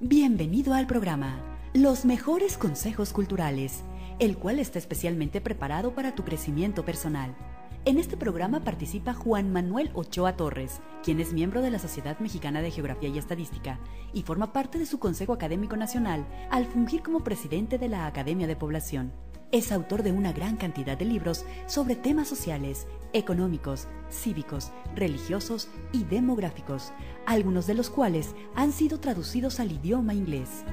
Bienvenido al programa Los Mejores Consejos Culturales, el cual está especialmente preparado para tu crecimiento personal. En este programa participa Juan Manuel Ochoa Torres, quien es miembro de la Sociedad Mexicana de Geografía y Estadística y forma parte de su Consejo Académico Nacional al fungir como presidente de la Academia de Población. Es autor de una gran cantidad de libros sobre temas sociales, económicos, cívicos, religiosos y demográficos, algunos de los cuales han sido traducidos al idioma inglés.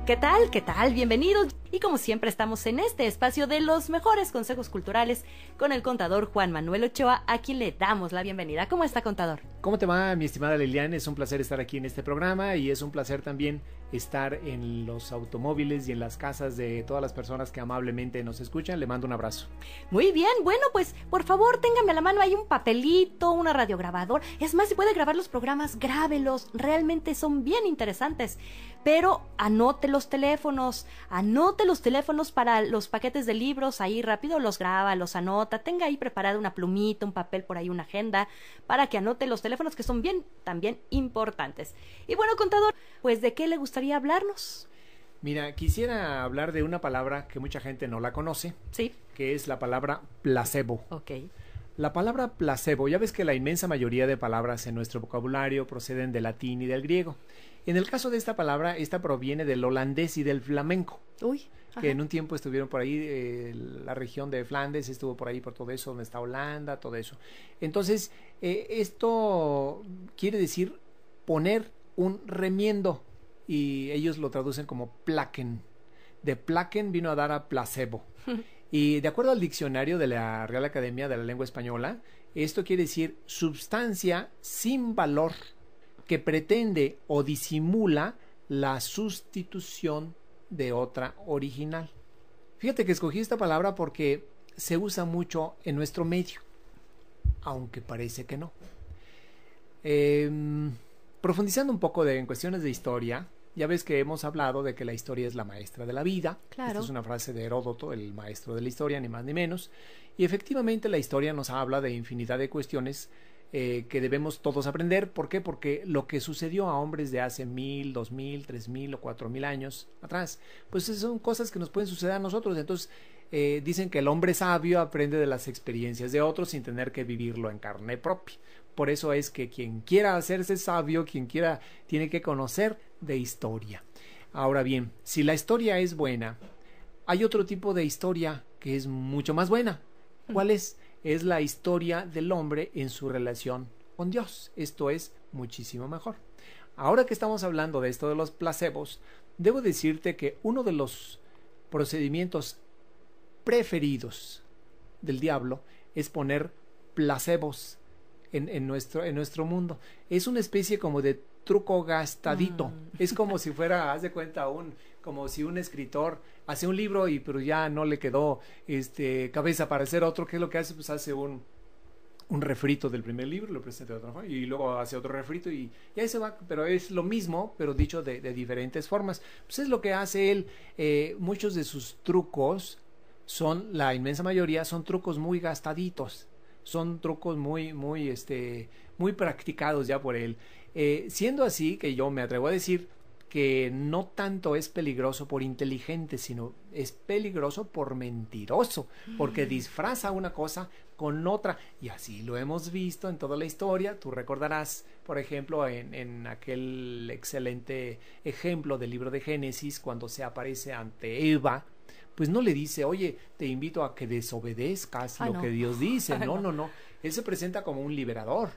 ¿Qué tal? ¿Qué tal? Bienvenidos. Y como siempre estamos en este espacio de los mejores consejos culturales con el contador Juan Manuel Ochoa, a quien le damos la bienvenida. ¿Cómo está, contador? ¿Cómo te va, mi estimada Lilian? Es un placer estar aquí en este programa y es un placer también estar en los automóviles y en las casas de todas las personas que amablemente nos escuchan. Le mando un abrazo. Muy bien, bueno, pues por favor téngame a la mano ahí un papelito, una radiograbadora. Es más, si puede grabar los programas, grábelos, realmente son bien interesantes. Pero anote los teléfonos para los paquetes de libros, ahí rápido los graba, los anota, tenga ahí preparada una plumita, un papel por ahí, una agenda, para que anote los teléfonos que son bien, también importantes. Y bueno, contador, pues ¿de qué le gustaría hablarnos? Mira, quisiera hablar de una palabra que mucha gente no la conoce, sí, que es la palabra placebo. Ok. La palabra placebo, ya ves que la inmensa mayoría de palabras en nuestro vocabulario proceden del latín y del griego. En el caso de esta palabra, esta proviene del holandés y del flamenco. Uy, que en un tiempo estuvieron por ahí, la región de Flandes estuvo por ahí, por todo eso, donde está Holanda, todo eso. Entonces, esto quiere decir poner un remiendo, y ellos lo traducen como plaken. De plaken vino a dar a placebo. Y de acuerdo al diccionario de la Real Academia de la Lengua Española, esto quiere decir sustancia sin valor que pretende o disimula la sustitución de otra original. Fíjate que escogí esta palabra porque se usa mucho en nuestro medio, aunque parece que no. Profundizando un poco en cuestiones de historia, ya ves que hemos hablado de que la historia es la maestra de la vida. Claro. Esta es una frase de Heródoto, el maestro de la historia, ni más ni menos. Y efectivamente la historia nos habla de infinidad de cuestiones que debemos todos aprender. ¿Por qué? Porque lo que sucedió a hombres de hace 1000, 2000, 3000 o 4000 años atrás, pues son cosas que nos pueden suceder a nosotros. Entonces dicen que el hombre sabio aprende de las experiencias de otros sin tener que vivirlo en carne propia. Por eso es que quien quiera hacerse sabio, quien quiera, tiene que conocer de historia. Ahora bien, si la historia es buena, hay otro tipo de historia que es mucho más buena. ¿Cuál es? Es la historia del hombre en su relación con Dios. Esto es muchísimo mejor. Ahora que estamos hablando de esto de los placebos, debo decirte que uno de los procedimientos preferidos del diablo es poner placebos en nuestro mundo. Es una especie como de truco gastadito. Es como si fuera, haz de cuenta, como si un escritor hace un libro pero ya no le quedó cabeza para hacer otro. ¿Qué es lo que hace? Pues hace un refrito del primer libro, lo presenta de otra forma, y luego hace otro refrito y ahí se va, pero es lo mismo, pero dicho de diferentes formas. Pues es lo que hace él. Muchos de sus trucos la inmensa mayoría son trucos muy gastaditos. Son trucos muy practicados ya por él. Siendo así que yo me atrevo a decir que no tanto es peligroso por inteligente, sino es peligroso por mentiroso, porque disfraza una cosa con otra, y así lo hemos visto en toda la historia. Tú recordarás, por ejemplo, en aquel excelente ejemplo del libro de Génesis, cuando se aparece ante Eva, pues no le dice, oye, te invito a que desobedezcas lo que Dios dice. No. Él se presenta como un liberador.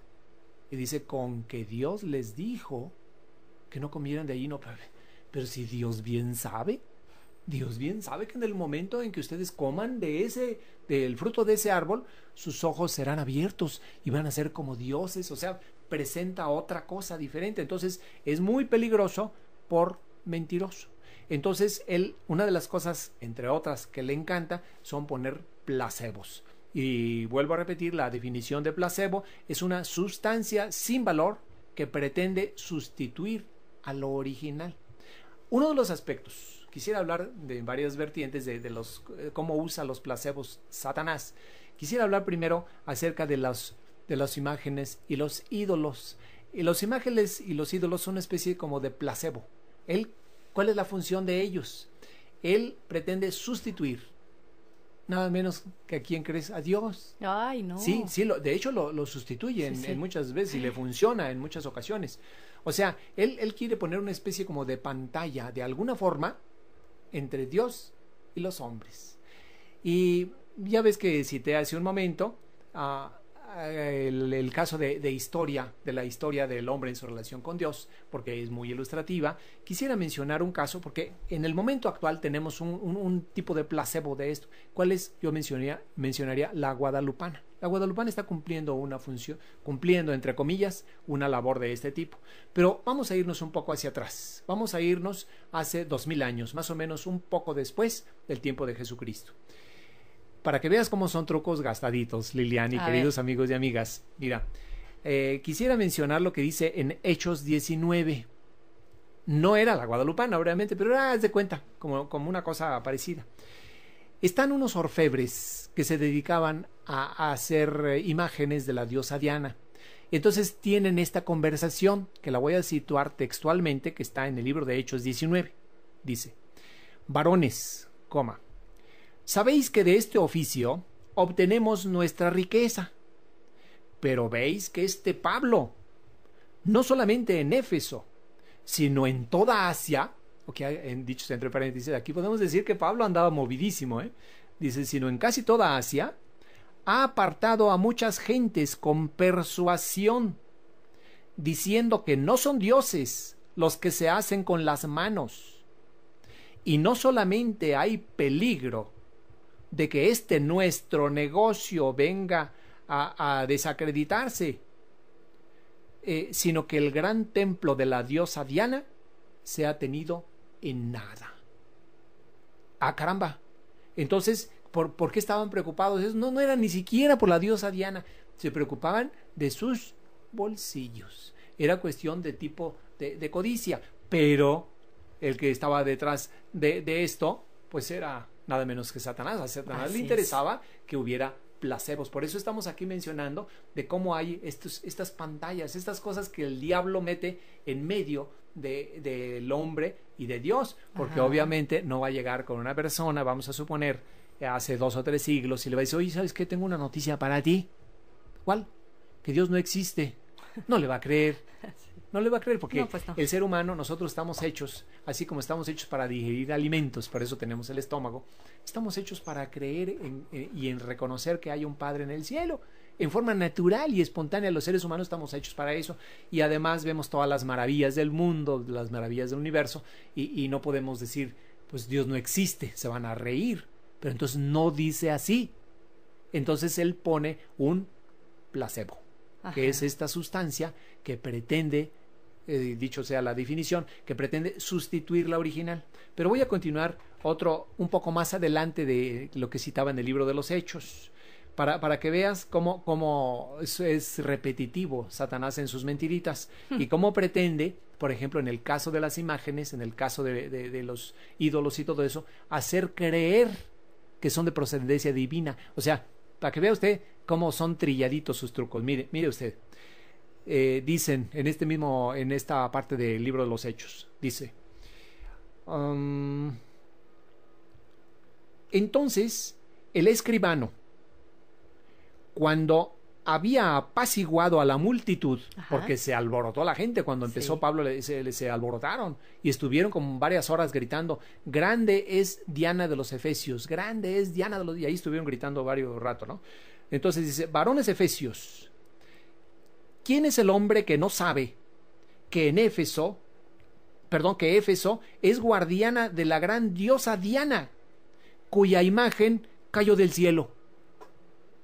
Y dice, con que Dios les dijo que no comieran de allí, no. Pero si Dios bien sabe que en el momento en que ustedes coman del fruto de ese árbol, sus ojos serán abiertos y van a ser como dioses. O sea, presenta otra cosa diferente. Entonces, es muy peligroso por mentiroso. Entonces, una de las cosas, entre otras, que le encanta son poner placebos. Y vuelvo a repetir, la definición de placebo es una sustancia sin valor que pretende sustituir a lo original. Uno de los aspectos, quisiera hablar de varias vertientes de cómo usa los placebos Satanás. Quisiera hablar primero acerca de de las imágenes y los ídolos. Y los imágenes y los ídolos son una especie como de placebo. ¿Cuál es la función de ellos? Él pretende sustituir, nada menos que a quién crees, a Dios. Ay, no. Sí, de hecho lo sustituye en muchas veces y le funciona en muchas ocasiones. O sea, él quiere poner una especie como de pantalla, de alguna forma, entre Dios y los hombres. Y ya ves que cité hace un momento el caso de la historia del hombre en su relación con Dios, porque es muy ilustrativa. Quisiera mencionar un caso, porque en el momento actual tenemos un tipo de placebo de esto. ¿Cuál es? Yo mencionaría la guadalupana. La guadalupana está cumpliendo una función, entre comillas, una labor de este tipo. Pero vamos a irnos un poco hacia atrás. Vamos a irnos hace 2000 años, más o menos un poco después del tiempo de Jesucristo. Para que veas cómo son trucos gastaditos, Lilian y queridos amigos y amigas. Mira, quisiera mencionar lo que dice en Hechos 19. No era la guadalupana, obviamente, pero haz de cuenta, como una cosa parecida. Están unos orfebres que se dedicaban a hacer imágenes de la diosa Diana. Entonces tienen esta conversación, que la voy a situar textualmente, que está en el libro de Hechos 19. Dice: varones, sabéis que de este oficio obtenemos nuestra riqueza, pero veis que este Pablo, no solamente en Éfeso, sino en toda Asia, dichos entre paréntesis, aquí podemos decir que Pablo andaba movidísimo, dice, sino en casi toda Asia, ha apartado a muchas gentes con persuasión, diciendo que no son dioses los que se hacen con las manos. Y no solamente hay peligro de que este nuestro negocio venga a desacreditarse, sino que el gran templo de la diosa Diana se ha tenido en nada. ¡Ah, caramba! Entonces, ¿por qué estaban preocupados? No era ni siquiera por la diosa Diana, se preocupaban de sus bolsillos. Era cuestión de tipo de codicia, pero el que estaba detrás de esto, pues era nada menos que Satanás. A Satanás le interesaba que hubiera placebos. Por eso estamos aquí mencionando de cómo hay estas pantallas, estas cosas que el diablo mete en medio del hombre y de Dios, porque obviamente no va a llegar con una persona, vamos a suponer, hace 2 o 3 siglos, y le va a decir: oye, ¿sabes qué? Tengo una noticia para ti. ¿Cuál? Que Dios no existe. No le va a creer. No le va a creer, porque el ser humano, nosotros estamos hechos, así como estamos hechos para digerir alimentos, por eso tenemos el estómago, estamos hechos para creer y en reconocer que hay un Padre en el cielo. En forma natural y espontánea, los seres humanos estamos hechos para eso, y además vemos todas las maravillas del mundo, las maravillas del universo, y no podemos decir, pues Dios no existe, se van a reír, pero entonces no dice así. Entonces él pone un placebo, que es esta sustancia que pretende, dicho sea la definición, que pretende sustituir la original. Pero voy a continuar un poco más adelante de lo que citaba en el libro de los Hechos, para que veas cómo es repetitivo Satanás en sus mentiritas, y cómo pretende, por ejemplo, en el caso de las imágenes, en el caso de los ídolos y todo eso, hacer creer que son de procedencia divina. O sea, para que vea usted cómo son trilladitos sus trucos. Mire usted. Dicen en esta parte del libro de los Hechos, dice: entonces el escribano, cuando había apaciguado a la multitud, porque se alborotó la gente cuando empezó Pablo, se alborotaron y estuvieron como varias horas gritando: grande es Diana de los Efesios, grande es Diana de los... y ahí estuvieron gritando varios rato, ¿no? Entonces dice: varones efesios, ¿quién es el hombre que no sabe que Éfeso es guardiana de la gran diosa Diana, cuya imagen cayó del cielo?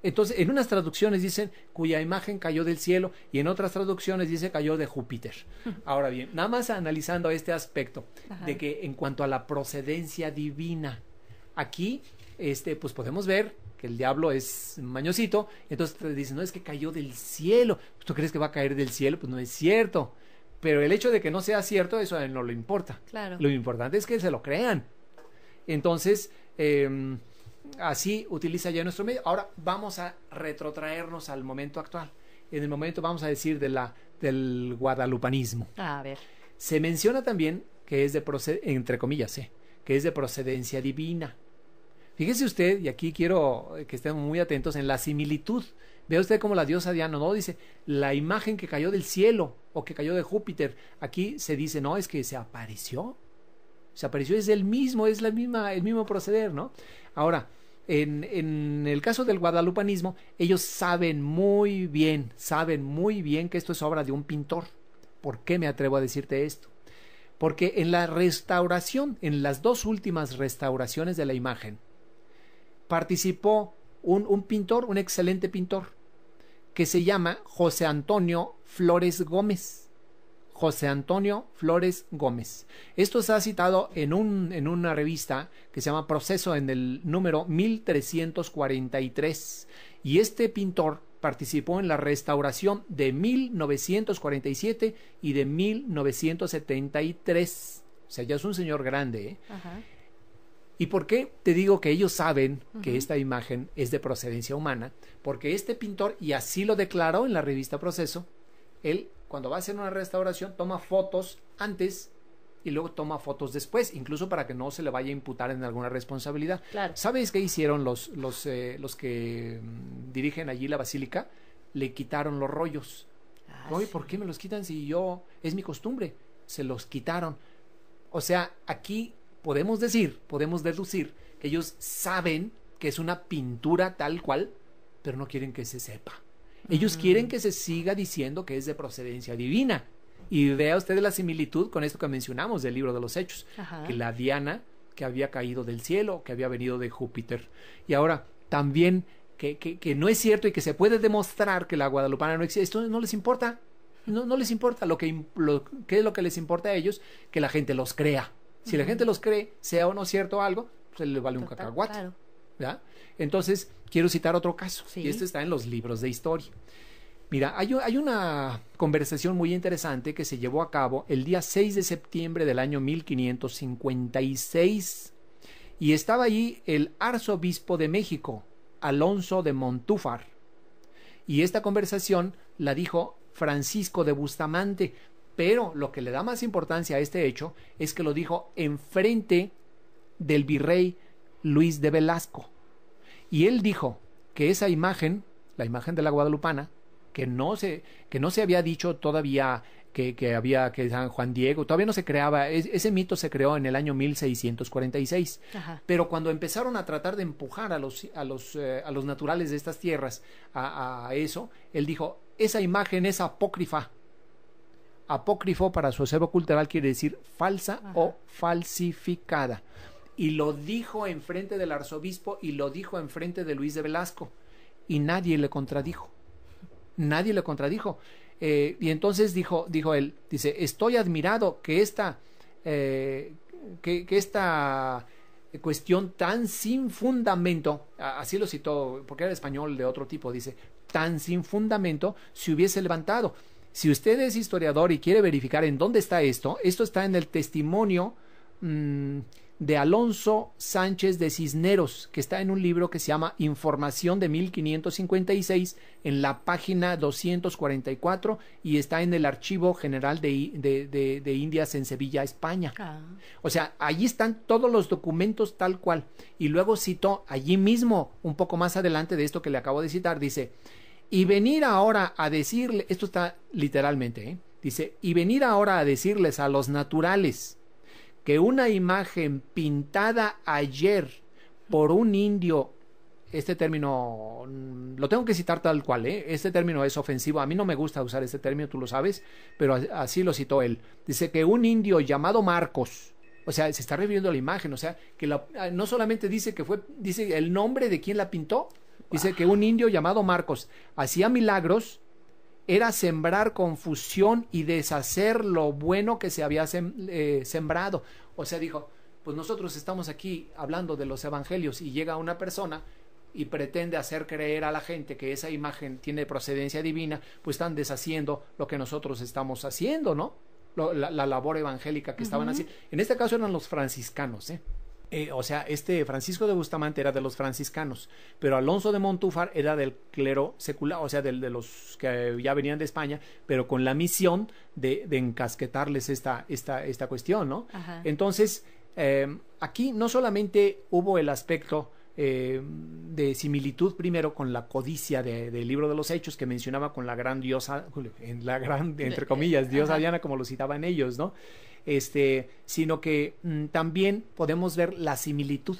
Entonces, en unas traducciones dicen cuya imagen cayó del cielo, y en otras traducciones dice cayó de Júpiter. Ahora bien, nada más analizando este aspecto de que en cuanto a la procedencia divina, aquí pues podemos ver que el diablo es mañosito. Entonces te dicen: no, es que cayó del cielo. ¿Tú crees que va a caer del cielo? Pues no es cierto. Pero el hecho de que no sea cierto, eso a él no le importa. Claro. Lo importante es que se lo crean. Entonces, así utiliza ya nuestro medio. Ahora vamos a retrotraernos al momento actual. en el momento, vamos a decir, del guadalupanismo. A ver. Se menciona también que es entre comillas, que es de procedencia divina. Fíjese usted, y aquí quiero que estemos muy atentos en la similitud. Vea usted como la diosa Diana, ¿no? Dice, la imagen que cayó del cielo o que cayó de Júpiter. Aquí se dice, no, es que se apareció. Se apareció, es el mismo proceder, ¿no? Ahora, en el caso del guadalupanismo, ellos saben muy bien que esto es obra de un pintor. ¿Por qué me atrevo a decirte esto? Porque en la restauración, en las dos últimas restauraciones de la imagen, participó un pintor, un excelente pintor, que se llama José Antonio Flores Gómez. José Antonio Flores Gómez. Esto se ha citado en una revista que se llama Proceso, en el número 1343. Y este pintor participó en la restauración de 1947 y de 1973. O sea, ya es un señor grande, ¿eh? Ajá. ¿Y por qué te digo que ellos saben que esta imagen es de procedencia humana? Porque este pintor, y así lo declaró en la revista Proceso, él, cuando va a hacer una restauración, toma fotos antes y luego toma fotos después, incluso para que no se le vaya a imputar en alguna responsabilidad. Claro. ¿Sabes qué hicieron los que dirigen allí la basílica? Le quitaron los rollos. Oye, ¿por qué me los quitan si es mi costumbre? Se los quitaron. O sea, aquí podemos deducir que ellos saben que es una pintura tal cual, pero no quieren que se sepa. Ellos quieren que se siga diciendo que es de procedencia divina. Y vea usted la similitud con esto que mencionamos del libro de los Hechos. Ajá. Que la Diana que había caído del cielo, que había venido de Júpiter. Y ahora también que no es cierto y que se puede demostrar que la guadalupana no existe. Esto no les importa. No les importa. ¿Qué es lo que les importa a ellos? Que la gente los crea. Si la gente los cree, sea o no cierto algo, pues le vale un cacahuate. Claro. ¿Ya? Entonces, quiero citar otro caso, y este está en los libros de historia. Mira, hay una conversación muy interesante que se llevó a cabo el día 6 de septiembre del año 1556, y estaba allí el arzobispo de México, Alonso de Montúfar, y esta conversación la dijo Francisco de Bustamante, pero lo que le da más importancia a este hecho es que lo dijo enfrente del virrey Luis de Velasco. Y él dijo que esa imagen, la imagen de la guadalupana, que no se había dicho todavía que San Juan Diego, todavía no se creaba, ese mito se creó en el año 1646. Ajá. Pero cuando empezaron a tratar de empujar a los naturales de estas tierras a eso, él dijo, esa imagen es apócrifa. Apócrifo para su acervo cultural quiere decir falsa. Ajá. O falsificada. Y lo dijo enfrente del arzobispo y lo dijo enfrente de Luis de Velasco. Y nadie le contradijo. Nadie le contradijo. Y entonces dijo él, dice, estoy admirado que esta cuestión tan sin fundamento, así lo citó, porque era español de otro tipo, dice, tan sin fundamento se hubiese levantado. Si usted es historiador y quiere verificar en dónde está esto está en el testimonio de Alonso Sánchez de Cisneros, que está en un libro que se llama Información de 1556, en la página 244, y está en el Archivo General de Indias en Sevilla, España. O sea, allí están todos los documentos tal cual. Y luego citó allí mismo, un poco más adelante de esto que le acabo de citar, dice, y venir ahora a decirle, esto está literalmente, dice, y venir ahora a decirles a los naturales que una imagen pintada ayer por un indio, este término lo tengo que citar tal cual, este término es ofensivo, a mí no me gusta usar este término, tú lo sabes, pero así lo citó él, dice que un indio llamado Marcos, o sea, se está refiriendo a la imagen, o sea, que no solamente dice dice el nombre de quien la pintó, dice que un indio llamado Marcos hacía milagros, era sembrar confusión y deshacer lo bueno que se había sembrado. O sea, dijo, pues nosotros estamos aquí hablando de los evangelios y llega una persona y pretende hacer creer a la gente que esa imagen tiene procedencia divina, pues están deshaciendo lo que nosotros estamos haciendo, ¿no? La labor evangélica que estaban haciendo. En este caso eran los franciscanos, O sea, Francisco de Bustamante era de los franciscanos, pero Alonso de Montúfar era del clero secular, o sea, de los que ya venían de España, pero con la misión de encasquetarles esta cuestión, ¿no? Ajá. Entonces, aquí no solamente hubo el aspecto de similitud primero con la codicia del libro de los Hechos que mencionaba con la gran diosa, entre comillas, diosa Diana, como lo citaban ellos, ¿no? Sino que también podemos ver la similitud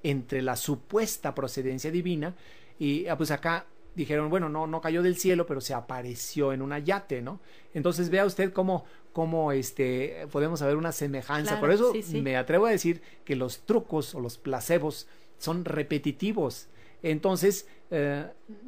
entre la supuesta procedencia divina y pues acá dijeron, bueno, no cayó del cielo, pero se apareció en una yate, ¿no? Entonces vea usted cómo podemos saber una semejanza. Claro, por eso sí. me atrevo a decir que los trucos o los placebos son repetitivos. Entonces,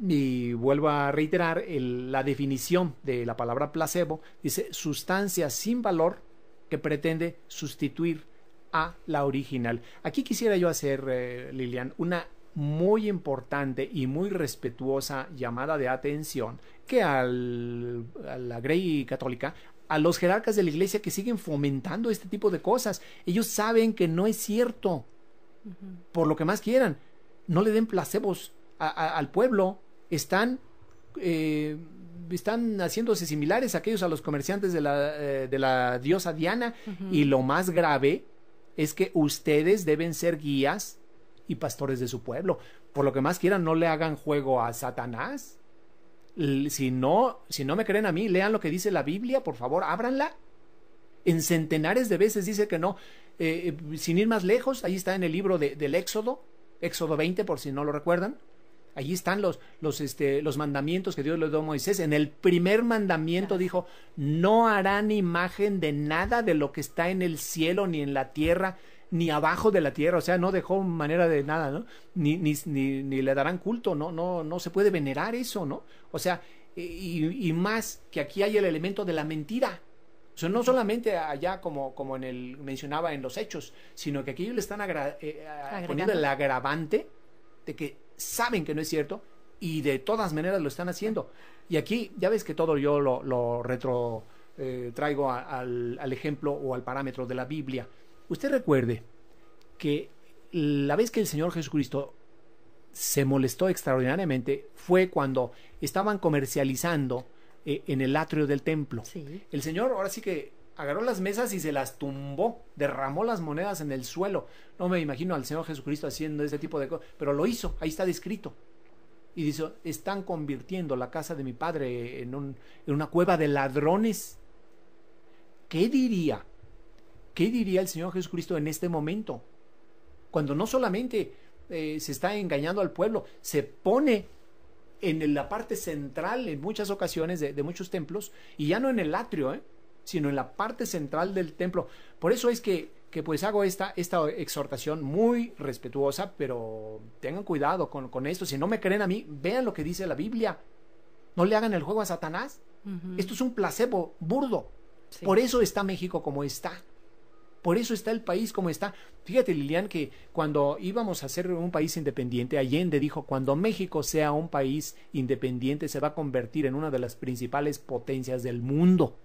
y vuelvo a reiterar, la definición de la palabra placebo dice sustancia sin valor que pretende sustituir a la original. Aquí quisiera yo hacer, Lilian, una muy importante y muy respetuosa llamada de atención que a la Grey Católica, a los jerarcas de la iglesia que siguen fomentando este tipo de cosas. Ellos saben que no es cierto. Por lo que más quieran, no le den placebos al pueblo. Están haciéndose similares a los comerciantes de la diosa Diana. Y lo más grave es que ustedes deben ser guías y pastores de su pueblo. Por lo que más quieran, no le hagan juego a Satanás. Si no me creen a mí, lean lo que dice la Biblia, por favor, ábranla. En centenares de veces dice que no. Sin ir más lejos, ahí está en el libro del Éxodo 20, por si no lo recuerdan. Allí están los mandamientos que Dios le dio a Moisés. En el primer mandamiento dijo, no harán imagen de nada de lo que está en el cielo, ni en la tierra, ni abajo de la tierra. O sea, no dejó manera de nada, ¿no? Ni le darán culto, no se puede venerar eso, ¿no? O sea, y más que aquí hay el elemento de la mentira. O sea, no solamente allá como mencionaba en los Hechos, sino que aquí ellos le están poniendo el agravante de que saben que no es cierto y de todas maneras lo están haciendo. Y aquí ya ves que todo yo lo traigo al ejemplo o al parámetro de la Biblia. Usted recuerde que la vez que el Señor Jesucristo se molestó extraordinariamente fue cuando estaban comercializando en el atrio del templo. Sí. El Señor ahora sí que agarró las mesas y se las tumbó, derramó las monedas en el suelo. No me imagino al Señor Jesucristo haciendo ese tipo de cosas, pero lo hizo, ahí está descrito. Y dice, están convirtiendo la casa de mi padre en una cueva de ladrones. ¿Qué diría el Señor Jesucristo en este momento? Cuando no solamente se está engañando al pueblo, se pone en la parte central en muchas ocasiones de muchos templos, y ya no en el atrio, sino en la parte central del templo. Por eso es que pues hago esta exhortación muy respetuosa, pero tengan cuidado con esto. Si no me creen a mí, vean lo que dice la Biblia. No le hagan el juego a Satanás. Esto es un placebo burdo. Sí. Por eso está México como está. Por eso está el país como está. Fíjate, Lilian, que cuando íbamos a ser un país independiente, Allende dijo, cuando México sea un país independiente, se va a convertir en una de las principales potencias del mundo.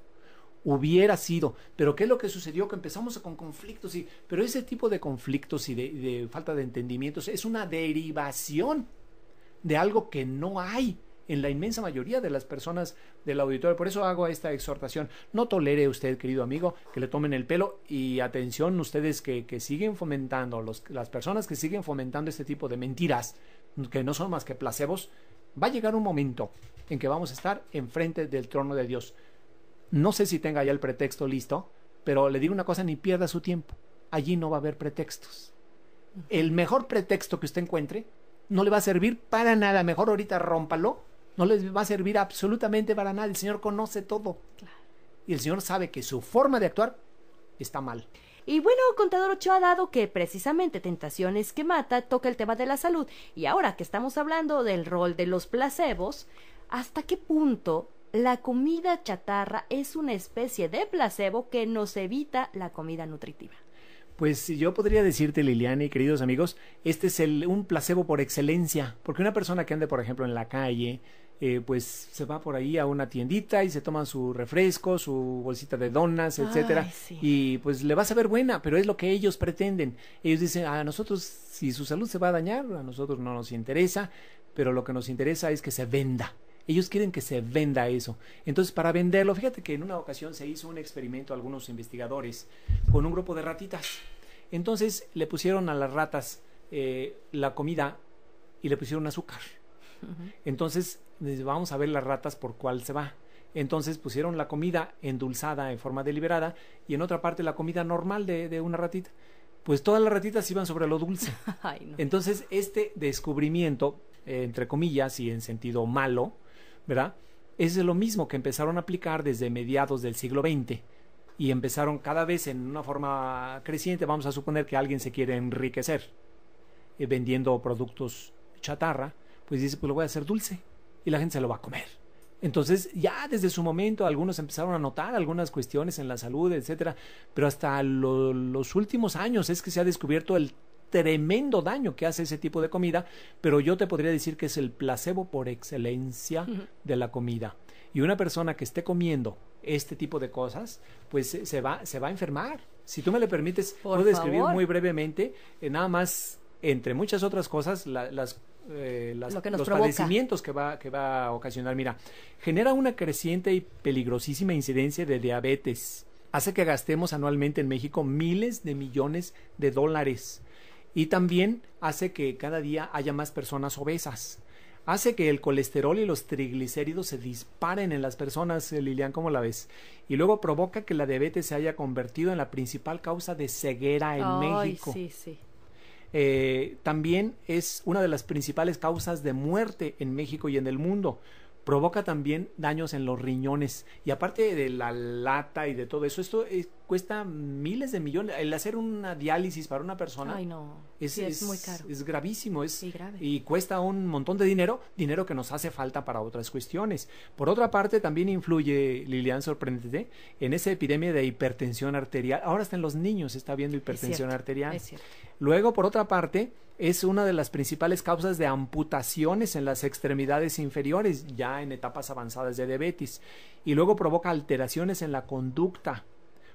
Hubiera sido. Pero ¿qué es lo que sucedió? Que empezamos con conflictos. Pero ese tipo de conflictos y de falta de entendimientos es una derivación de algo que no hay en la inmensa mayoría de las personas del auditorio. Por eso hago esta exhortación. No tolere usted, querido amigo, que le tomen el pelo, y atención ustedes que siguen fomentando, las personas que siguen fomentando este tipo de mentiras, que no son más que placebos. Va a llegar un momento en que vamos a estar enfrente del trono de Dios. No sé si tenga ya el pretexto listo, pero le digo una cosa, ni pierda su tiempo. Allí no va a haber pretextos. El mejor pretexto que usted encuentre no le va a servir para nada. Mejor ahorita rómpalo. No les va a servir absolutamente para nada. El Señor conoce todo. Claro. Y el Señor sabe que su forma de actuar está mal. Y bueno, Contador Ochoa, dado que precisamente Tentaciones que Mata toca el tema de la salud, y ahora que estamos hablando del rol de los placebos, ¿hasta qué punto la comida chatarra es una especie de placebo que nos evita la comida nutritiva? Pues yo podría decirte, Liliana y queridos amigos, este es un placebo por excelencia, porque una persona que ande, por ejemplo, en la calle, pues se va por ahí a una tiendita y se toma su refresco, su bolsita de donas, etcétera, sí. y pues le va a saber buena, pero es lo que ellos pretenden. Ellos dicen, a nosotros, si su salud se va a dañar, a nosotros no nos interesa, pero lo que nos interesa es que se venda. Ellos quieren que se venda eso. Entonces, para venderlo, fíjate que en una ocasión se hizo un experimento, algunos investigadores, con un grupo de ratitas. Entonces, le pusieron a las ratas la comida y le pusieron azúcar. Entonces, vamos a ver las ratas por cuál se va. Entonces pusieron la comida endulzada en forma deliberada y en otra parte la comida normal de una ratita. Pues todas las ratitas iban sobre lo dulce. Ay, no. Entonces, este descubrimiento, entre comillas y en sentido malo, ¿verdad? Es lo mismo que empezaron a aplicar desde mediados del siglo XX y empezaron cada vez en una forma creciente. Vamos a suponer que alguien se quiere enriquecer vendiendo productos chatarra, pues dice, pues lo voy a hacer dulce y la gente se lo va a comer. Entonces, ya desde su momento algunos empezaron a notar algunas cuestiones en la salud, etcétera, pero hasta los últimos años es que se ha descubierto el tremendo daño que hace ese tipo de comida, pero yo te podría decir que es el placebo por excelencia de la comida. Y una persona que esté comiendo este tipo de cosas, pues se va a enfermar. Si tú me le permites, puedo describir muy brevemente, nada más, entre muchas otras cosas, los padecimientos que va a ocasionar. Mira, genera una creciente y peligrosísima incidencia de diabetes. Hace que gastemos anualmente en México miles de millones de dólares. Y también hace que cada día haya más personas obesas. Hace que el colesterol y los triglicéridos se disparen en las personas, Lilian, ¿cómo la ves? Y luego provoca que la diabetes se haya convertido en la principal causa de ceguera en México. Sí, sí. También es una de las principales causas de muerte en México y en el mundo. Provoca también daños en los riñones. Y aparte de la lata y de todo eso, esto cuesta miles de millones. El hacer una diálisis para una persona, ay, no. Es muy caro. Es gravísimo. Sí, grave. Y cuesta un montón de dinero que nos hace falta para otras cuestiones. Por otra parte, también influye, Lilian, sorpréndete, en esa epidemia de hipertensión arterial. Ahora hasta en los niños se está viendo hipertensión arterial. Es cierto. Luego, por otra parte, es una de las principales causas de amputaciones en las extremidades inferiores, ya en etapas avanzadas de diabetes. Y luego provoca alteraciones en la conducta.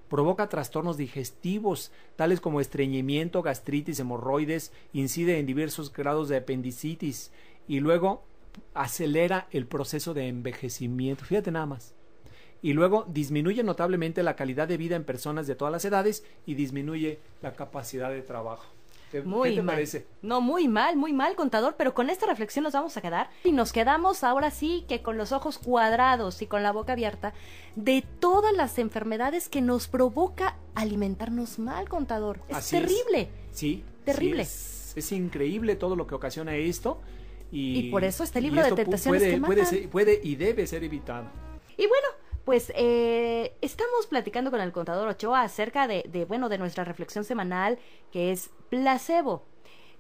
Provoca trastornos digestivos, tales como estreñimiento, gastritis, hemorroides, incide en diversos grados de apendicitis. Y luego acelera el proceso de envejecimiento. Fíjate nada más. Y luego disminuye notablemente la calidad de vida en personas de todas las edades y disminuye la capacidad de trabajo. ¿Qué te parece? No, muy mal, contador, pero con esta reflexión nos vamos a quedar y nos quedamos ahora sí que con los ojos cuadrados y con la boca abierta de todas las enfermedades que nos provoca alimentarnos mal, contador. Es terrible. Sí. Terrible. Sí, es increíble todo lo que ocasiona esto. Y por eso este libro de tentaciones que matan. puede y debe ser evitado. Y bueno, pues estamos platicando con el contador Ochoa acerca de nuestra reflexión semanal, que es placebo.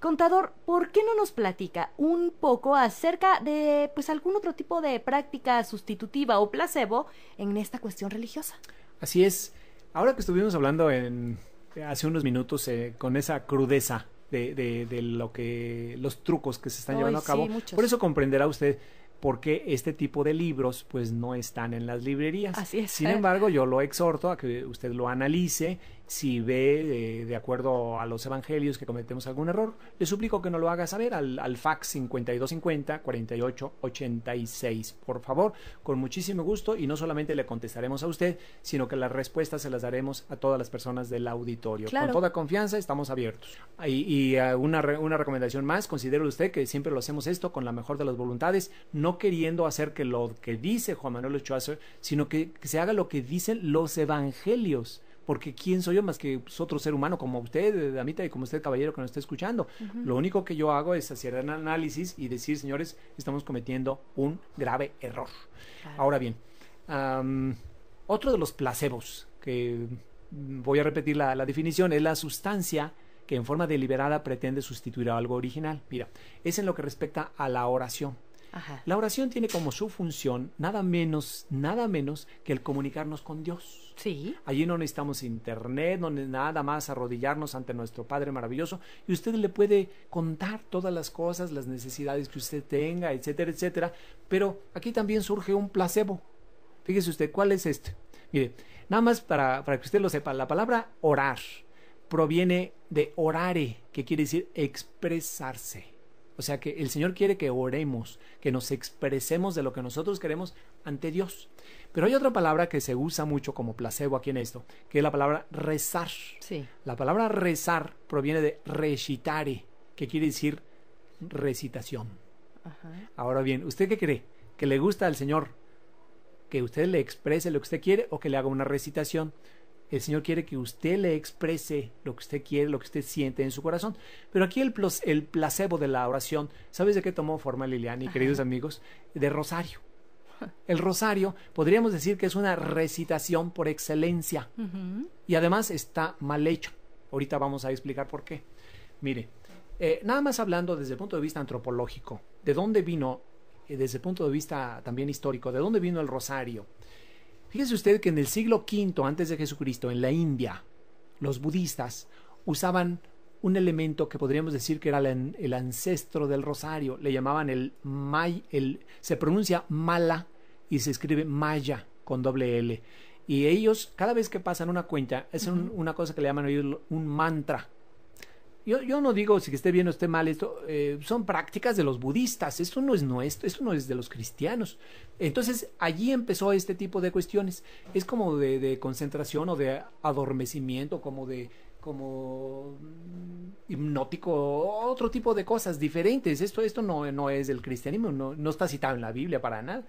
Contador, ¿por qué no nos platica un poco acerca de pues algún otro tipo de práctica sustitutiva o placebo en esta cuestión religiosa? Así es. Ahora que estuvimos hablando hace unos minutos con esa crudeza de los trucos que se están llevando a cabo, muchos. Por eso comprenderá usted por qué este tipo de libros pues no están en las librerías. Así es. Sin embargo, yo lo exhorto a que usted lo analice. Si ve de acuerdo a los evangelios que cometemos algún error, le suplico que nos lo haga saber al fax 5250-4886. Por favor, con muchísimo gusto, y no solamente le contestaremos a usted, sino que las respuestas se las daremos a todas las personas del auditorio. Claro. Con toda confianza estamos abiertos. Y una recomendación más, considere usted que siempre lo hacemos esto con la mejor de las voluntades, no queriendo hacer que lo que dice Juan Manuel Ochoa, sino que se haga lo que dicen los evangelios. Porque ¿quién soy yo más que otro ser humano como usted, damita, y como usted, caballero, que nos está escuchando? Lo único que yo hago es hacer un análisis y decir, señores, estamos cometiendo un grave error. Claro. Ahora bien, otro de los placebos, que voy a repetir la definición, es la sustancia que en forma deliberada pretende sustituir a algo original. Mira, es en lo que respecta a la oración. Ajá. La oración tiene como su función nada menos que el comunicarnos con Dios. Sí. Allí no necesitamos internet, no nada más arrodillarnos ante nuestro Padre maravilloso y usted le puede contar todas las cosas, las necesidades que usted tenga, etcétera, etcétera. Pero aquí también surge un placebo. Fíjese usted, ¿cuál es este? Mire, nada más para que usted lo sepa, la palabra orar proviene de orare, que quiere decir expresarse. O sea que el Señor quiere que oremos, que nos expresemos de lo que nosotros queremos ante Dios. Pero hay otra palabra que se usa mucho como placebo aquí en esto, que es la palabra rezar. Sí. La palabra rezar proviene de recitare, que quiere decir recitación. Ajá. Ahora bien, ¿usted qué cree? ¿Que le gusta al Señor que usted le exprese lo que usted quiere o que le haga una recitación? El Señor quiere que usted le exprese lo que usted quiere, lo que usted siente en su corazón. Pero aquí el placebo de la oración, ¿sabes de qué tomó forma, Liliana y queridos amigos? De rosario. El rosario podríamos decir que es una recitación por excelencia. Y además está mal hecho. Ahorita vamos a explicar por qué. Mire, nada más hablando desde el punto de vista antropológico, ¿de dónde vino, desde el punto de vista también histórico, de dónde vino el rosario? Fíjese usted que en el siglo V antes de Jesucristo, en la India, los budistas usaban un elemento que podríamos decir que era el ancestro del rosario. Le llamaban se pronuncia mala y se escribe maya con doble L. Y ellos, cada vez que pasan una cuenta, es una cosa que le llaman ellos un mantra. Yo no digo si que esté bien o esté mal, esto son prácticas de los budistas, esto no es nuestro, esto no es de los cristianos. Entonces allí empezó este tipo de cuestiones, es como de concentración o de adormecimiento, como hipnótico, otro tipo de cosas diferentes. Esto no es del cristianismo, no está citado en la Biblia para nada.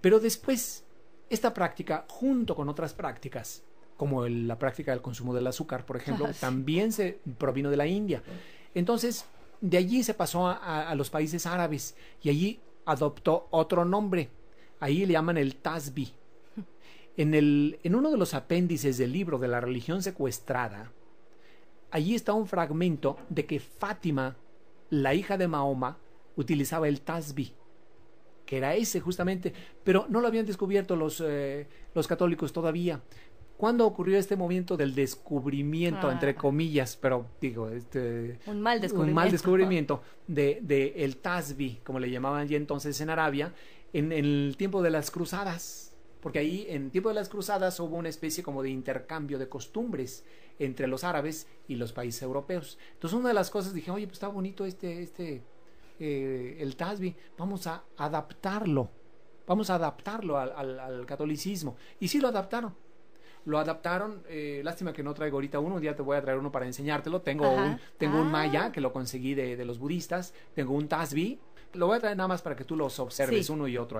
Pero después, esta práctica, junto con otras prácticas, como la práctica del consumo del azúcar, por ejemplo, también se provino de la India. Entonces, de allí se pasó a los países árabes y allí adoptó otro nombre. Ahí le llaman el tasbih. En uno de los apéndices del libro de la religión secuestrada, allí está un fragmento de que Fátima, la hija de Mahoma, utilizaba el tasbih, que era ese justamente, pero no lo habían descubierto los católicos todavía. ¿Cuándo ocurrió este movimiento del descubrimiento, entre comillas, pero digo, un mal descubrimiento de el tasbih, como le llamaban ya entonces en Arabia, en el tiempo de las cruzadas? Porque ahí, en el tiempo de las cruzadas, hubo una especie como de intercambio de costumbres entre los árabes y los países europeos. Entonces, una de las cosas, dije, oye, pues está bonito el tasbih, vamos a adaptarlo al catolicismo. Y sí lo adaptaron. Lástima que no traigo ahorita uno, un día te voy a traer uno para enseñártelo. Tengo un maya que lo conseguí de los budistas, tengo un tasbih, lo voy a traer nada más para que tú los observes, uno y otro,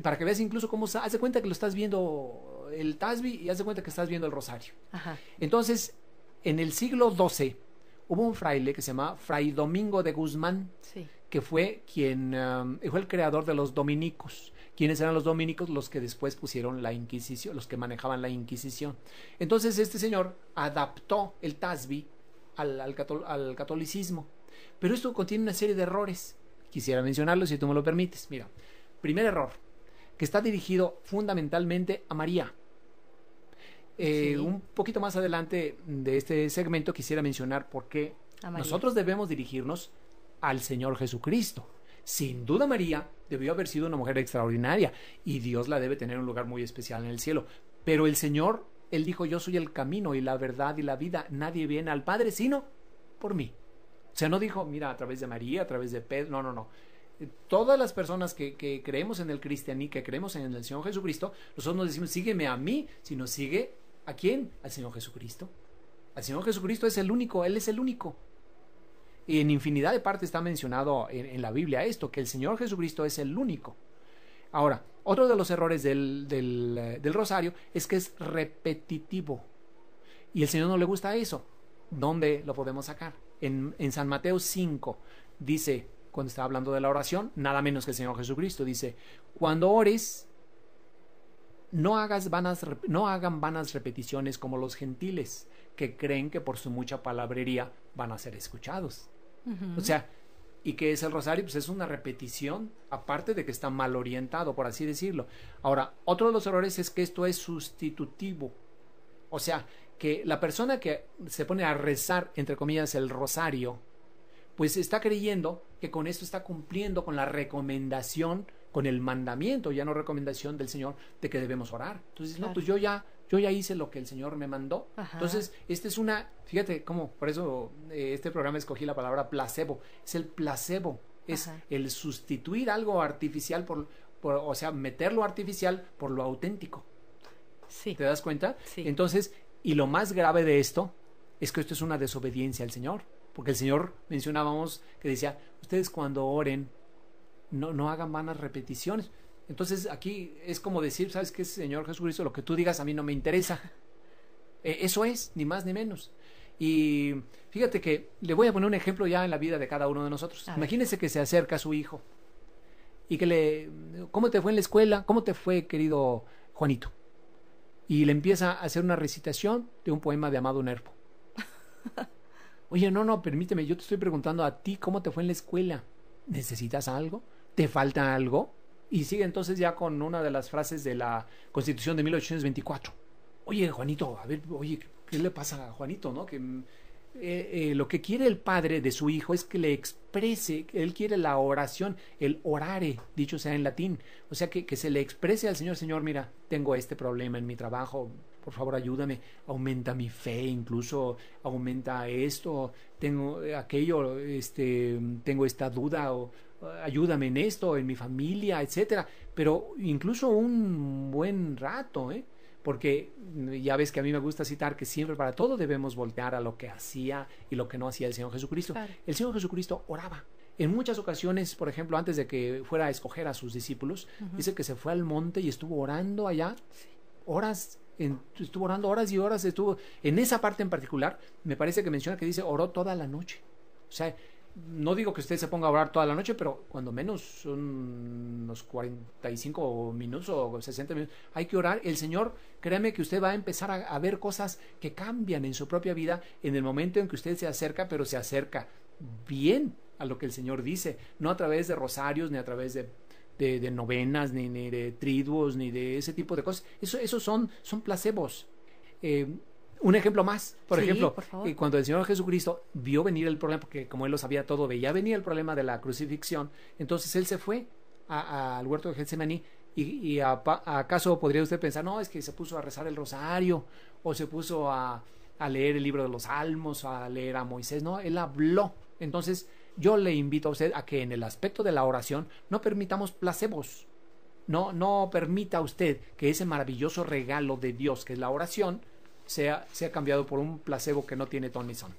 para que veas incluso cómo haz de cuenta que lo estás viendo el tasbih y haz de cuenta que estás viendo el rosario. Entonces, en el siglo XII hubo un fraile que se llama Fray Domingo de Guzmán, que fue fue el creador de los dominicos. ¿Quiénes eran los dominicos? Los que después pusieron la Inquisición, los que manejaban la Inquisición. Entonces este señor adaptó el tasbih al catolicismo. Pero esto contiene una serie de errores. Quisiera mencionarlos si tú me lo permites. Mira, primer error, que está dirigido fundamentalmente a María. Un poquito más adelante de este segmento quisiera mencionar por qué nosotros debemos dirigirnos al Señor Jesucristo. Sin duda María debió haber sido una mujer extraordinaria y Dios la debe tener un lugar muy especial en el cielo. Pero el Señor, Él dijo, yo soy el camino y la verdad y la vida. Nadie viene al Padre sino por mí. O sea, no dijo, mira, a través de María, a través de Pedro. No. Todas las personas que creemos en el cristianismo, que creemos en el Señor Jesucristo, nosotros no decimos, sígueme a mí, sino sigue ¿a quién? Al Señor Jesucristo. Al Señor Jesucristo es el único, Él es el único. Y en infinidad de partes está mencionado en la Biblia esto, que el Señor Jesucristo es el único. Ahora, otro de los errores del rosario es que es repetitivo. Y al Señor no le gusta eso. ¿Dónde lo podemos sacar? En San Mateo 5 dice, cuando está hablando de la oración, nada menos que el Señor Jesucristo dice, cuando ores, no hagan vanas repeticiones como los gentiles, que creen que por su mucha palabrería van a ser escuchados. O sea, ¿Y qué es el rosario? Pues es una repetición, aparte de que está mal orientado, por así decirlo. Ahora, otro de los errores es que esto es sustitutivo. O sea, que la persona que se pone a rezar, entre comillas, el rosario, pues está creyendo que con esto está cumpliendo con la recomendación, con el mandamiento, ya no recomendación del Señor, de que debemos orar. Entonces, claro. No, pues yo ya hice lo que el Señor me mandó. Ajá. Entonces, fíjate cómo, por eso este programa escogí la palabra placebo. Es el placebo, es Ajá. el sustituir algo artificial o sea, meter lo artificial por lo auténtico. Sí. ¿Te das cuenta? Sí. Entonces, y lo más grave de esto es que esto es una desobediencia al Señor. Porque el Señor, mencionábamos, que decía, ustedes cuando oren, no hagan vanas repeticiones. Entonces aquí es como decir, ¿sabes qué, Señor Jesucristo? Lo que tú digas a mí no me interesa. Eso es, ni más ni menos. Y fíjate que le voy a poner un ejemplo ya en la vida de cada uno de nosotros. Imagínese que se acerca a su hijo y que ¿cómo te fue en la escuela? ¿Cómo te fue, querido Juanito? Y le empieza a hacer una recitación de un poema de Amado Nervo. Oye, no, permíteme, yo te estoy preguntando a ti cómo te fue en la escuela. ¿Necesitas algo? ¿Te falta algo? Y sigue entonces ya con una de las frases de la Constitución de 1824. Oye, Juanito, a ver, ¿qué le pasa a Juanito, no? Que lo que quiere el padre de su hijo es que le exprese, él quiere la oración, el orare, dicho sea en latín. O sea, que se le exprese al Señor, Señor, mira, tengo este problema en mi trabajo, por favor ayúdame, aumenta mi fe, incluso aumenta esto, tengo aquello, tengo esta duda, o ayúdame en esto, en mi familia, etcétera. Pero incluso un buen rato, porque ya ves que a mí me gusta citar que siempre para todo debemos voltear a lo que hacía y lo que no hacía el Señor Jesucristo. Claro. El Señor Jesucristo oraba. En muchas ocasiones, por ejemplo, antes de que fuera a escoger a sus discípulos, dice que se fue al monte y estuvo orando allá horas. Estuvo orando horas y horas, estuvo en esa parte en particular, me parece que menciona que dice oró toda la noche. O sea, no digo que usted se ponga a orar toda la noche, pero cuando menos son unos 45 minutos o 60 minutos, hay que orar. El Señor, créame que usted va a empezar a ver cosas que cambian en su propia vida en el momento en que usted se acerca, pero se acerca bien a lo que el Señor dice, no a través de rosarios, ni a través de novenas, ni de triduos, ni de ese tipo de cosas. Eso son placebos. Un ejemplo más, por ejemplo, cuando el Señor Jesucristo vio venir el problema, porque como Él lo sabía todo, veía venir el problema de la crucifixión, entonces Él se fue al huerto de Getsemaní, y ¿acaso podría usted pensar, no, es que se puso a rezar el rosario, o se puso a leer el libro de los Salmos, a leer a Moisés? No, Él habló. Entonces, yo le invito a usted a que en el aspecto de la oración no permitamos placebos. No permita usted que ese maravilloso regalo de Dios, que es la oración, sea cambiado por un placebo que no tiene ton ni son.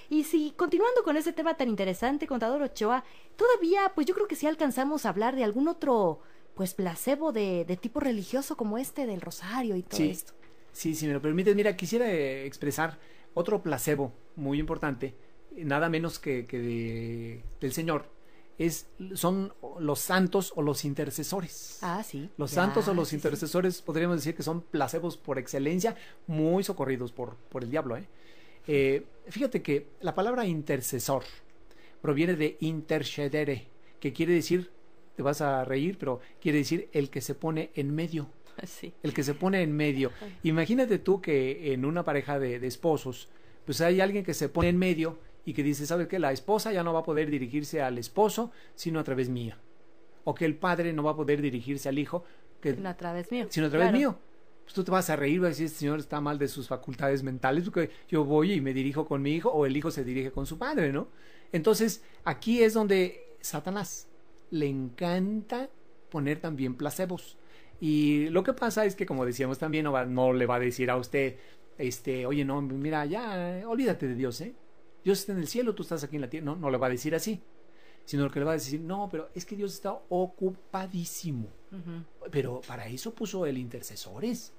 Y si, continuando con ese tema tan interesante, contador Ochoa, todavía, pues yo creo que sí alcanzamos a hablar de algún otro, pues, placebo de tipo religioso como este del rosario y todo esto. Sí, si me lo permites, mira, quisiera expresar otro placebo muy importante, nada menos que del Señor, son los santos o los intercesores. Sí. Los santos o los intercesores podríamos decir que son placebos por excelencia, muy socorridos por el diablo. Fíjate que la palabra intercesor proviene de intercedere, que quiere decir, te vas a reír, pero quiere decir el que se pone en medio. Sí. El que se pone en medio. Imagínate tú que en una pareja de esposos, pues hay alguien que se pone en medio y que dice, ¿sabes qué? La esposa ya no va a poder dirigirse al esposo, sino a través mía. O que el padre no va a poder dirigirse al hijo, sino a través mío. Sino a través mío. Pues tú te vas a reír, vas a decir, este señor está mal de sus facultades mentales, porque yo voy y me dirijo con mi hijo, o el hijo se dirige con su padre, ¿no? Entonces, aquí es donde Satanás le encanta poner también placebos. Y lo que pasa es que, como decíamos también, no le va a decir a usted, oye, no, mira, ya, olvídate de Dios, Dios está en el cielo, tú estás aquí en la tierra. No le va a decir así, sino que le va a decir, no, pero es que Dios está ocupadísimo. Pero para eso puso el intercesores.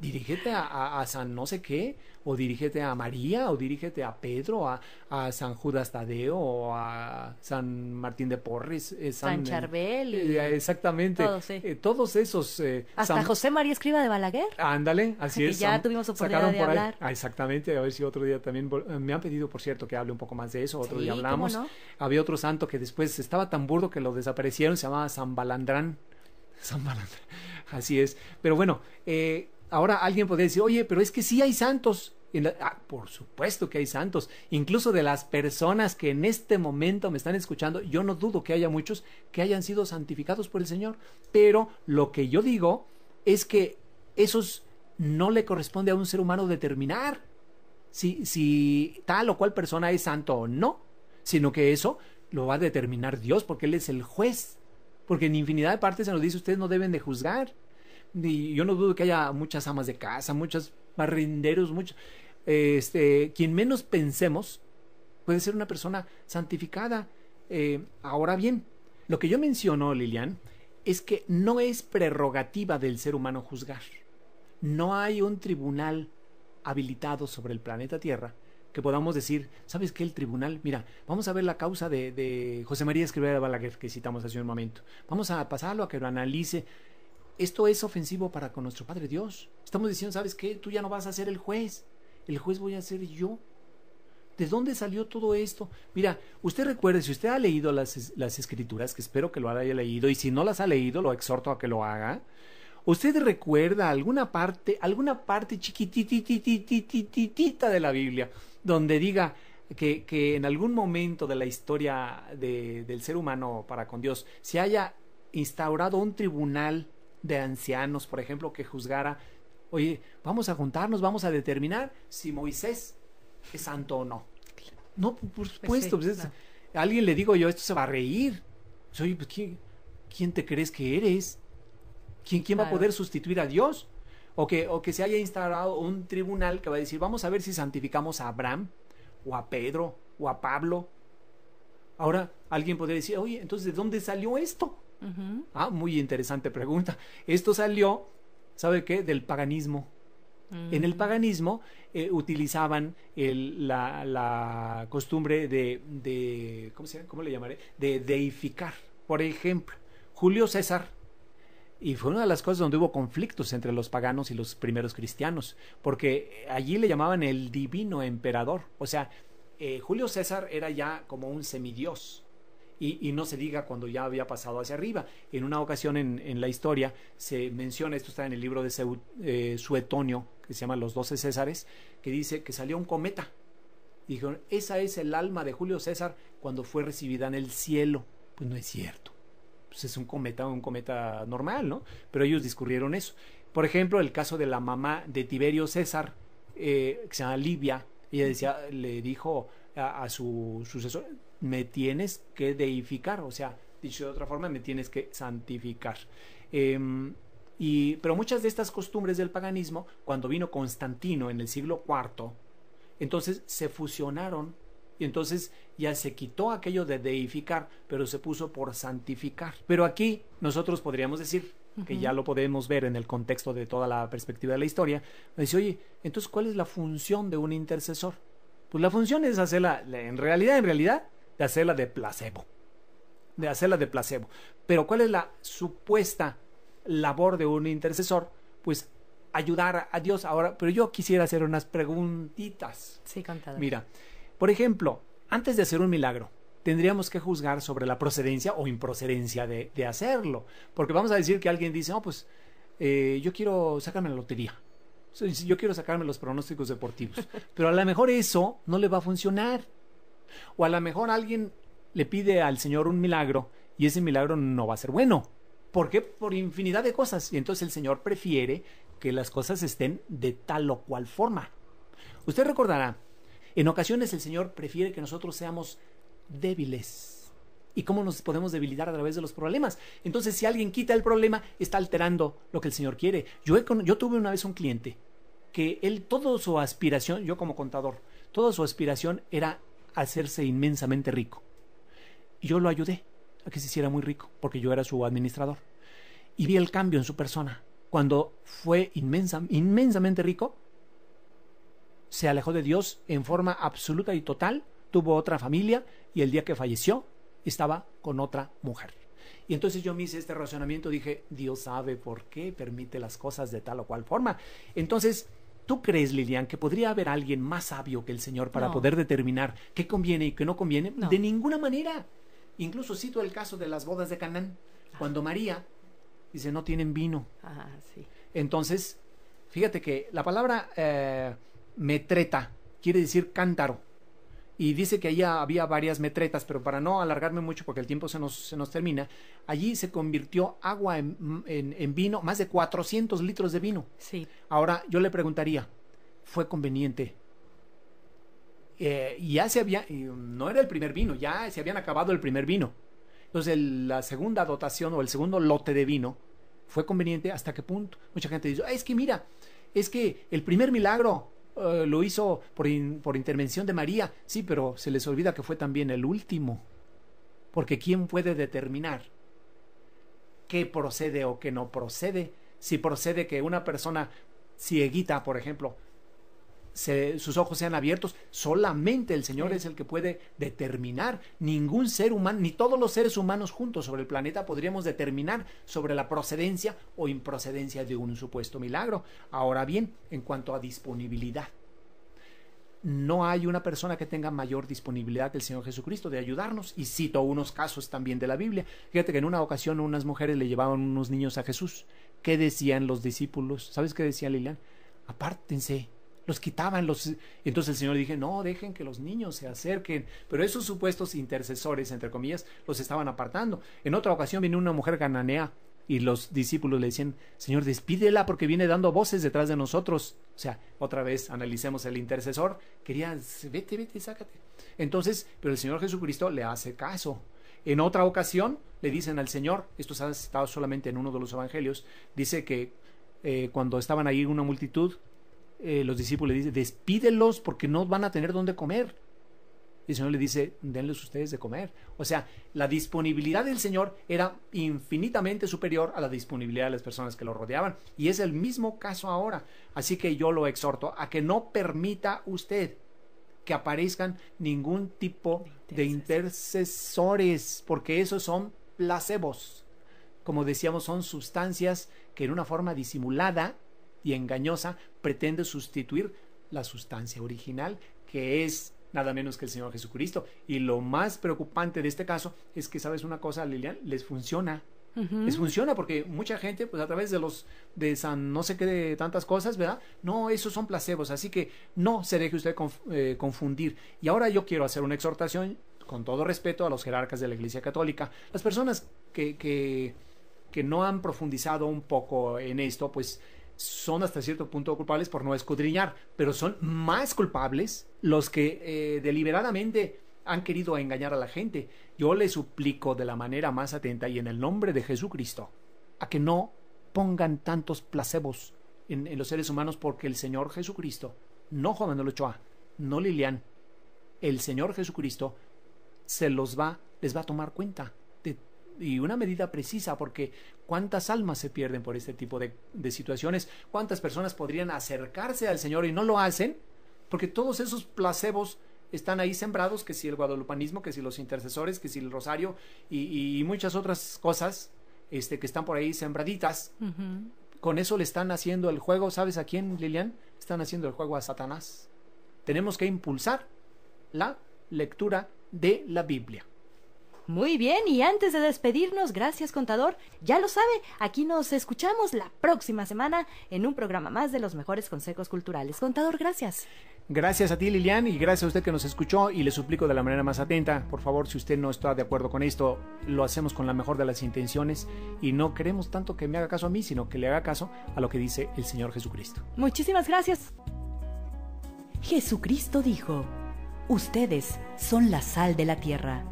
Dirígete a San no sé qué, o dirígete a María, o dirígete a Pedro, a San Judas Tadeo, o a San Martín de Porres, San Charbel. Exactamente. Todos, sí. Todos esos. Hasta José María Escriba de Balaguer. Ándale, así es. Ya tuvimos oportunidad de hablar. Exactamente, a ver si otro día también. Me han pedido, por cierto, que hable un poco más de eso. Otro día hablamos. ¿Cómo no? Había otro santo que después estaba tan burdo que lo desaparecieron, se llamaba San Balandrán. San Balandrán. Así es. Pero bueno, ahora alguien podría decir, oye, pero es que sí hay santos. Por supuesto que hay santos. Incluso de las personas que en este momento me están escuchando, yo no dudo que haya muchos que hayan sido santificados por el Señor. Pero lo que yo digo es que esos no le corresponde a un ser humano determinar si tal o cual persona es santo o no, sino que eso lo va a determinar Dios, porque Él es el juez. Porque en infinidad de partes se nos dice, ustedes no deben de juzgar. Y yo no dudo que haya muchas amas de casa, muchos barrenderos, quien menos pensemos puede ser una persona santificada. Ahora bien, lo que yo menciono, Lilian, es que no es prerrogativa del ser humano juzgar. No hay un tribunal habilitado sobre el planeta Tierra que podamos decir, ¿sabes qué? El tribunal, mira, vamos a ver la causa de José María Escrivá de Balaguer, que citamos hace un momento. Vamos a pasarlo a que lo analice. Esto es ofensivo para con nuestro Padre Dios. Estamos diciendo, ¿sabes qué? Tú ya no vas a ser el juez voy a ser yo. ¿De dónde salió todo esto? Mira, usted recuerde, si usted ha leído las escrituras, que espero que lo haya leído, y si no las ha leído, lo exhorto a que lo haga. ¿Usted recuerda alguna parte chiquititititititita de la Biblia donde diga que en algún momento de la historia del ser humano para con Dios se haya instaurado un tribunal de ancianos, por ejemplo, que juzgara, oye, vamos a juntarnos, vamos a determinar si Moisés es santo o no? No, por supuesto. Pues sí, a alguien le digo yo, esto se va a reír. Oye, pues, ¿quién te crees que eres? ¿Quién va a poder sustituir a Dios? O que se haya instaurado un tribunal que va a decir, vamos a ver si santificamos a Abraham, o a Pedro, o a Pablo. Ahora, alguien podría decir, oye, entonces, ¿de dónde salió esto? Muy interesante pregunta. Esto salió, ¿sabe qué? Del paganismo. En el paganismo utilizaban la costumbre de ¿cómo le llamaré? De deificar. Por ejemplo, Julio César, y fue una de las cosas donde hubo conflictos entre los paganos y los primeros cristianos, porque allí le llamaban el divino emperador. O sea, Julio César era ya como un semidios. Y no se diga cuando ya había pasado hacia arriba. En una ocasión en la historia se menciona, esto está en el libro de Suetonio, que se llama Los 12 Césares, que dice que salió un cometa. Y dijeron, esa es el alma de Julio César cuando fue recibida en el cielo. Pues no es cierto. Pues es un cometa normal, ¿no? Pero ellos discurrieron eso. Por ejemplo, el caso de la mamá de Tiberio César, que se llama Livia, ella le dijo a su sucesor, me tienes que deificar, o sea, dicho de otra forma, me tienes que santificar. Pero muchas de estas costumbres del paganismo, cuando vino Constantino en el siglo IV, entonces se fusionaron, y entonces ya se quitó aquello de deificar, pero se puso por santificar. Pero aquí nosotros podríamos decir, que ya lo podemos ver en el contexto de toda la perspectiva de la historia, dice, oye, entonces, ¿cuál es la función de un intercesor? Pues la función es hacerla, en realidad, de hacerla de placebo. Pero ¿cuál es la supuesta labor de un intercesor? Pues ayudar a Dios. Ahora, pero yo quisiera hacer unas preguntitas. Sí, contador. Mira, por ejemplo, antes de hacer un milagro, tendríamos que juzgar sobre la procedencia o improcedencia de hacerlo. Porque vamos a decir que alguien dice, pues yo quiero sacarme la lotería. Yo quiero sacarme los pronósticos deportivos. Pero a lo mejor eso no le va a funcionar. O a lo mejor alguien le pide al Señor un milagro y ese milagro no va a ser bueno. ¿Por qué? Por infinidad de cosas. Y entonces el Señor prefiere que las cosas estén de tal o cual forma. Usted recordará, en ocasiones el Señor prefiere que nosotros seamos débiles. ¿Y cómo nos podemos debilitar a través de los problemas? Entonces, si alguien quita el problema, está alterando lo que el Señor quiere. Yo tuve una vez un cliente que toda su aspiración, yo como contador, toda su aspiración era hacerse inmensamente rico. Y yo lo ayudé a que se hiciera muy rico, porque yo era su administrador. Y vi el cambio en su persona. cuando fue inmensamente rico, se alejó de Dios en forma absoluta y total, tuvo otra familia y el día que falleció estaba con otra mujer. Y entonces yo me hice este razonamiento, dije, Dios sabe por qué permite las cosas de tal o cual forma. Entonces, ¿tú crees, Lilian, que podría haber alguien más sabio que el Señor para poder determinar qué conviene y qué no conviene? No. De ninguna manera. Incluso cito el caso de las bodas de Canaán, cuando María dice, no tienen vino. Sí. Entonces, fíjate que la palabra metreta quiere decir cántaro. Y dice que allí había varias metretas, pero para no alargarme mucho porque el tiempo se nos termina, allí se convirtió agua en vino, más de 400 litros de vino. Sí. Ahora, yo le preguntaría, ¿fue conveniente? No era el primer vino, ya se habían acabado el primer vino. Entonces, la segunda dotación o el segundo lote de vino, ¿fue conveniente? ¿Hasta qué punto? Mucha gente dice, es que mira, es que el primer milagro lo hizo por intervención de María. Sí, pero se les olvida que fue también el último. Porque ¿quién puede determinar qué procede o qué no procede? Si procede que una persona cieguita, por ejemplo, sus ojos sean abiertos, solamente el Señor es el que puede determinar. Ningún ser humano, ni todos los seres humanos juntos sobre el planeta podríamos determinar sobre la procedencia o improcedencia de un supuesto milagro. Ahora bien, en cuanto a disponibilidad, no hay una persona que tenga mayor disponibilidad que el Señor Jesucristo de ayudarnos, y cito unos casos también de la Biblia. Fíjate que en una ocasión unas mujeres le llevaban unos niños a Jesús. ¿Qué decían los discípulos? ¿Sabes qué decía Lilian? Apártense. Los quitaban, entonces el Señor dije, no, dejen que los niños se acerquen, pero esos supuestos intercesores, entre comillas, los estaban apartando. En otra ocasión vino una mujer cananea y los discípulos le decían, Señor, despídela porque viene dando voces detrás de nosotros. O sea, otra vez analicemos el intercesor, quería, vete, sácate. Entonces, pero el Señor Jesucristo le hace caso. En otra ocasión le dicen al Señor, esto ha estado solamente en uno de los evangelios, dice que cuando estaban ahí una multitud, los discípulos le dicen, despídelos porque no van a tener dónde comer. Y el Señor le dice, denles ustedes de comer. O sea, la disponibilidad del Señor era infinitamente superior a la disponibilidad de las personas que lo rodeaban. Y es el mismo caso ahora. Así que yo lo exhorto a que no permita usted que aparezcan ningún tipo de intercesores, porque esos son placebos. Como decíamos, son sustancias que en una forma disimulada y engañosa pretende sustituir la sustancia original, que es nada menos que el Señor Jesucristo. Y lo más preocupante de este caso es que, ¿sabes una cosa, Lilian? Les funciona. Les funciona porque mucha gente, pues a través de San no sé qué, de tantas cosas, ¿verdad? No, esos son placebos, así que no se deje usted confundir. Y ahora yo quiero hacer una exhortación, con todo respeto a los jerarcas de la Iglesia Católica. Las personas que no han profundizado un poco en esto, pues son hasta cierto punto culpables por no escudriñar, pero son más culpables los que deliberadamente han querido engañar a la gente. Yo les suplico de la manera más atenta y en el nombre de Jesucristo a que no pongan tantos placebos en los seres humanos, porque el Señor Jesucristo, no Juan Manuel Ochoa, no Lilian, el Señor Jesucristo les va a tomar cuenta y una medida precisa, porque cuántas almas se pierden por este tipo de situaciones, cuántas personas podrían acercarse al Señor y no lo hacen, porque todos esos placebos están ahí sembrados, que si el guadalupanismo, que si los intercesores, que si el rosario y muchas otras cosas que están por ahí sembraditas. Con eso le están haciendo el juego, ¿sabes a quién, Lilian? Están haciendo el juego a Satanás. Tenemos que impulsar la lectura de la Biblia. Muy bien, y antes de despedirnos, gracias, contador. Ya lo sabe, aquí nos escuchamos la próxima semana en un programa más de los mejores consejos culturales. Contador, gracias. Gracias a ti, Lilian, y gracias a usted que nos escuchó, y le suplico de la manera más atenta, por favor, si usted no está de acuerdo con esto, lo hacemos con la mejor de las intenciones y no queremos tanto que me haga caso a mí, sino que le haga caso a lo que dice el Señor Jesucristo. Muchísimas gracias. Jesucristo dijo, ustedes son la sal de la tierra.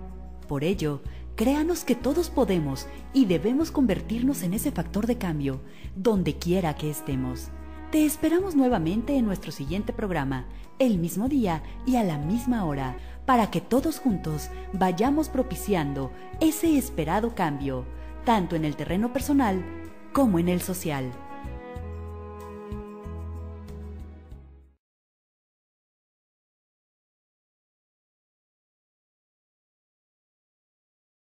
Por ello, créanos que todos podemos y debemos convertirnos en ese factor de cambio, donde quiera que estemos. Te esperamos nuevamente en nuestro siguiente programa, el mismo día y a la misma hora, para que todos juntos vayamos propiciando ese esperado cambio, tanto en el terreno personal como en el social.